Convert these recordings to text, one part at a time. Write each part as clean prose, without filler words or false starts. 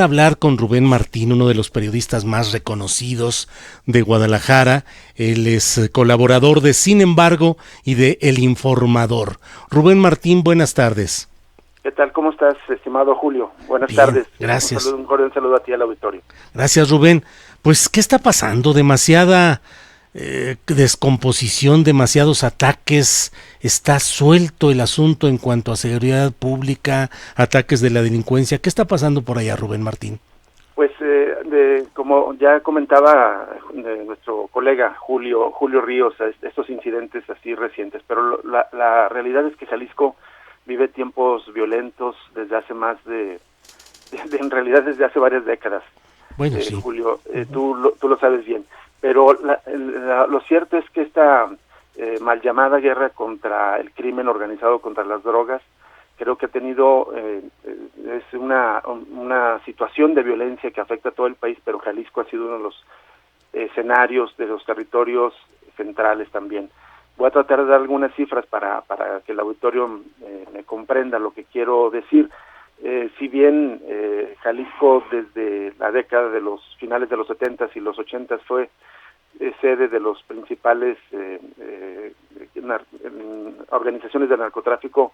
Hablar con Rubén Martín, uno de los periodistas más reconocidos de Guadalajara. Él es colaborador de Sin embargo y de El Informador. Rubén Martín, buenas tardes. ¿Qué tal? ¿Cómo estás, estimado Julio? Buenas Bien, tardes. gracias. Un cordial saludo a ti al auditorio. Gracias, Rubén. Pues, ¿qué está pasando? Demasiada descomposición, demasiados ataques. Está suelto el asunto en cuanto a seguridad pública, ataques de la delincuencia. ¿Qué está pasando por allá, Rubén Martín? Pues, como ya comentaba nuestro colega Julio Ríos, estos incidentes así recientes, pero la realidad es que Jalisco vive tiempos violentos desde hace en realidad desde hace varias décadas. Bueno, sí. Julio, tú lo sabes bien, pero lo cierto es que esta mal llamada guerra contra el crimen organizado, contra las drogas, creo que ha tenido es una situación de violencia que afecta a todo el país, pero Jalisco ha sido uno de los escenarios, de los territorios centrales también. Voy a tratar de dar algunas cifras para que el auditorio me comprenda lo que quiero decir. Si bien Jalisco desde la década de los finales de los 70s y los 80s fue sede de los principales organizaciones de narcotráfico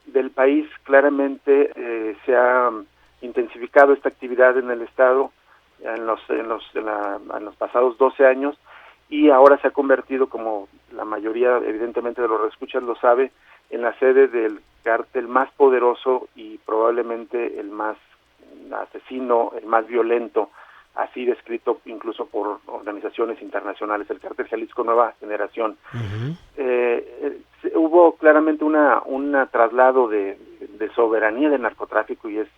del país, claramente se ha intensificado esta actividad en el estado en los pasados 12 años, y ahora se ha convertido, como la mayoría evidentemente de los reescuchas lo sabe, en la sede del cártel más poderoso y probablemente el más asesino, el más violento, así descrito incluso por organizaciones internacionales, el cártel Jalisco Nueva Generación. Hubo claramente un traslado de soberanía del narcotráfico, y es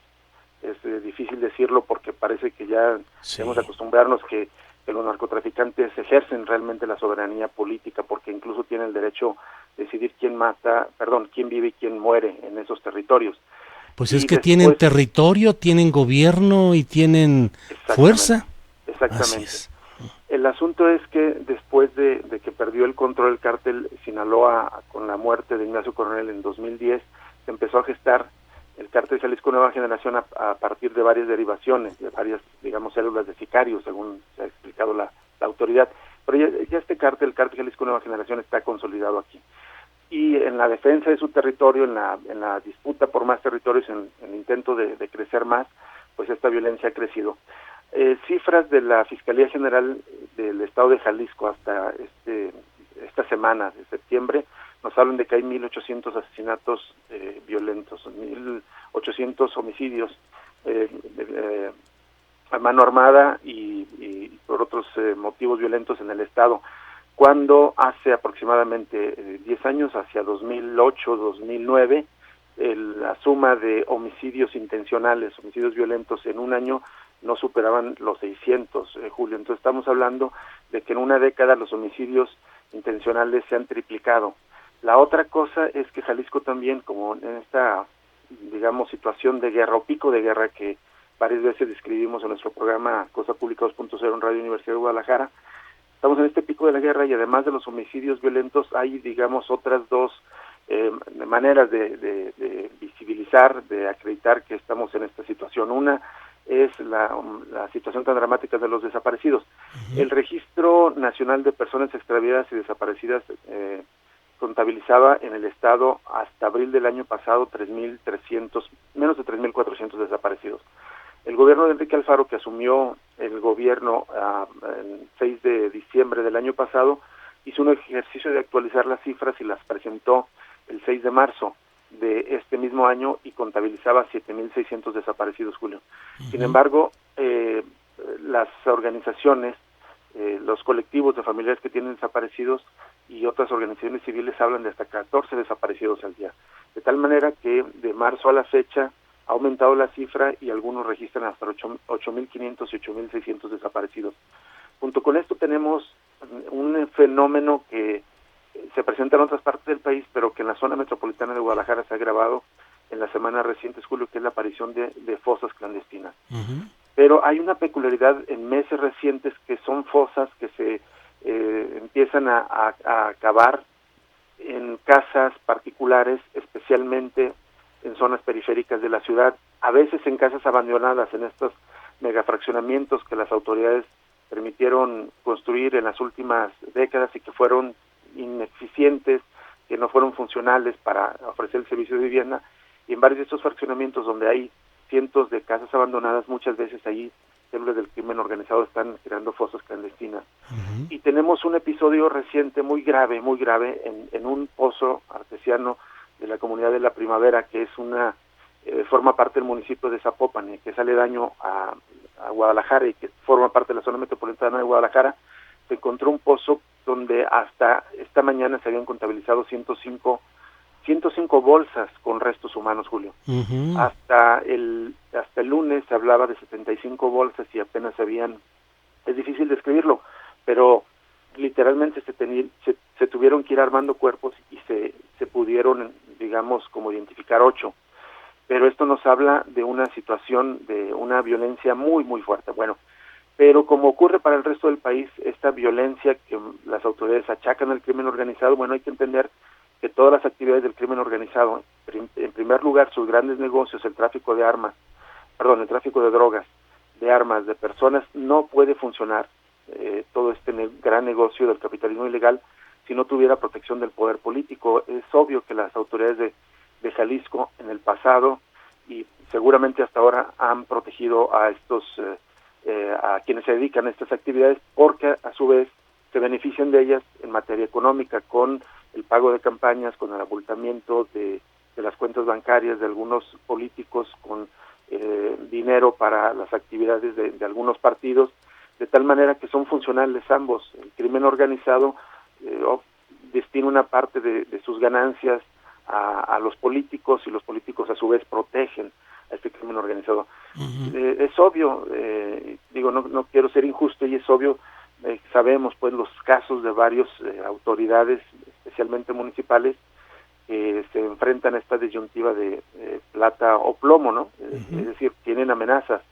difícil decirlo porque parece que ya debemos acostumbrarnos que los narcotraficantes ejercen realmente la soberanía política, porque incluso tienen el derecho de decidir quién vive y quién muere en esos territorios. Pues es que tienen territorio, tienen gobierno y tienen fuerza. Exactamente. Así es. El asunto es que después de que perdió el control del cártel Sinaloa con la muerte de Ignacio Coronel en 2010, se empezó a gestar el cártel Jalisco Nueva Generación a partir de varias derivaciones, de varias, digamos, células de sicarios, según se ha explicado la autoridad. Pero ya este cártel, el cártel Jalisco Nueva Generación, está consolidado aquí. Y en la defensa de su territorio, en la disputa por más territorios, en el intento de crecer más, pues esta violencia ha crecido. Cifras de la Fiscalía General del Estado de Jalisco hasta esta semana de septiembre nos hablan de que hay 1,800 asesinatos violentos, 1,800 homicidios a mano armada y por otros motivos violentos en el Estado, cuando hace aproximadamente 10 años, hacia 2008, 2009, la suma de homicidios intencionales, homicidios violentos en un año no superaban los 600, Julio. Entonces estamos hablando de que en una década los homicidios intencionales se han triplicado. La otra cosa es que Jalisco también, como en esta, digamos, situación de guerra o pico de guerra que varias veces describimos en nuestro programa Cosa Pública 2.0 en Radio Universidad de Guadalajara, estamos en este pico de la guerra, y además de los homicidios violentos hay, digamos, otras dos maneras de visibilizar, de acreditar que estamos en esta situación. Una es la situación tan dramática de los desaparecidos. El Registro Nacional de Personas Extraviadas y Desaparecidas contabilizaba en el estado hasta abril del año pasado 3.300, menos de 3.400 desaparecidos. El gobierno de Enrique Alfaro, que asumió el gobierno el 6 de diciembre del año pasado, hizo un ejercicio de actualizar las cifras y las presentó el 6 de marzo de este mismo año, y contabilizaba 7.600 desaparecidos, Julio. Sin embargo, las organizaciones, los colectivos de familiares que tienen desaparecidos y otras organizaciones civiles hablan de hasta 14 desaparecidos al día. De tal manera que de marzo a la fecha ha aumentado la cifra y algunos registran hasta 8.500 y 8.600 desaparecidos. Junto con esto tenemos un fenómeno que se presenta en otras partes del país, pero que en la zona metropolitana de Guadalajara se ha agravado en las semanas recientes, Julio, que es la aparición de fosas clandestinas. Pero hay una peculiaridad en meses recientes, que son fosas que se empiezan a cavar en casas particulares, especialmente en zonas periféricas de la ciudad, a veces en casas abandonadas, en estos megafraccionamientos que las autoridades permitieron construir en las últimas décadas y que fueron ineficientes, que no fueron funcionales para ofrecer el servicio de vivienda, y en varios de estos fraccionamientos donde hay cientos de casas abandonadas, muchas veces ahí células del crimen organizado están creando fosas clandestinas. Uh-huh. Y tenemos un episodio reciente muy grave en un pozo artesiano de la comunidad de La Primavera, que es forma parte del municipio de Zapopan, que es aledaño a Guadalajara y que forma parte de la zona metropolitana de Guadalajara. Se encontró un pozo donde hasta esta mañana se habían contabilizado 105 bolsas con restos humanos, Julio. Uh-huh. Hasta el lunes se hablaba de 75 bolsas y apenas es difícil describirlo, pero literalmente se tuvieron que ir armando cuerpos y se pudieron, digamos, como identificar 8. Pero esto nos habla de una situación de una violencia muy, muy fuerte. Bueno, pero como ocurre para el resto del país, esta violencia que las autoridades achacan al crimen organizado, bueno, hay que entender que todas las actividades del crimen organizado, en primer lugar, sus grandes negocios, el tráfico de drogas, de armas, de personas, no puede funcionar todo este gran negocio del capitalismo ilegal si no tuviera protección del poder político. Es obvio que las autoridades de Jalisco en el pasado y seguramente hasta ahora han protegido a a quienes se dedican a estas actividades, porque a su vez se benefician de ellas en materia económica con el pago de campañas, con el abultamiento de las cuentas bancarias de algunos políticos, con dinero para las actividades de algunos partidos, de tal manera que son funcionales ambos. El crimen organizado destina una parte de sus ganancias a los políticos y los políticos a su vez protegen a este crimen organizado. Uh-huh. Es obvio, no quiero ser injusto, y es obvio, sabemos pues los casos de varias autoridades, especialmente municipales, que se enfrentan a esta disyuntiva de plata o plomo, ¿no? Uh-huh. Es decir, tienen amenazas,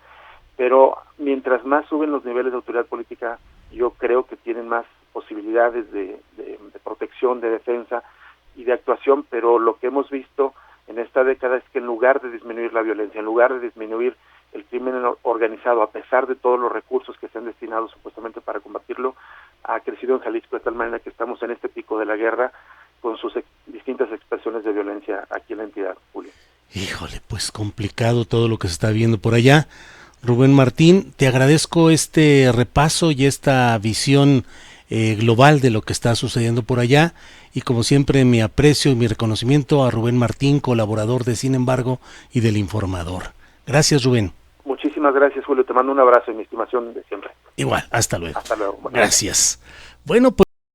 pero mientras más suben los niveles de autoridad política, yo creo que tienen más posibilidades de protección, de defensa y de actuación, pero lo que hemos visto en esta década es que en lugar de disminuir la violencia, en lugar de disminuir el crimen organizado, a pesar de todos los recursos que se han destinado supuestamente para combatirlo, ha crecido en Jalisco de tal manera que estamos en este pico de la guerra con sus distintas expresiones de violencia aquí en la entidad, Julio. Híjole, pues complicado todo lo que se está viendo por allá. Rubén Martín, te agradezco este repaso y esta visión global de lo que está sucediendo por allá, y como siempre mi aprecio y mi reconocimiento a Rubén Martín, colaborador de Sin Embargo y del Informador. Gracias, Rubén. Muchísimas gracias, Julio, te mando un abrazo y mi estimación de siempre. Igual, hasta luego. Hasta luego. Gracias. Bueno, pues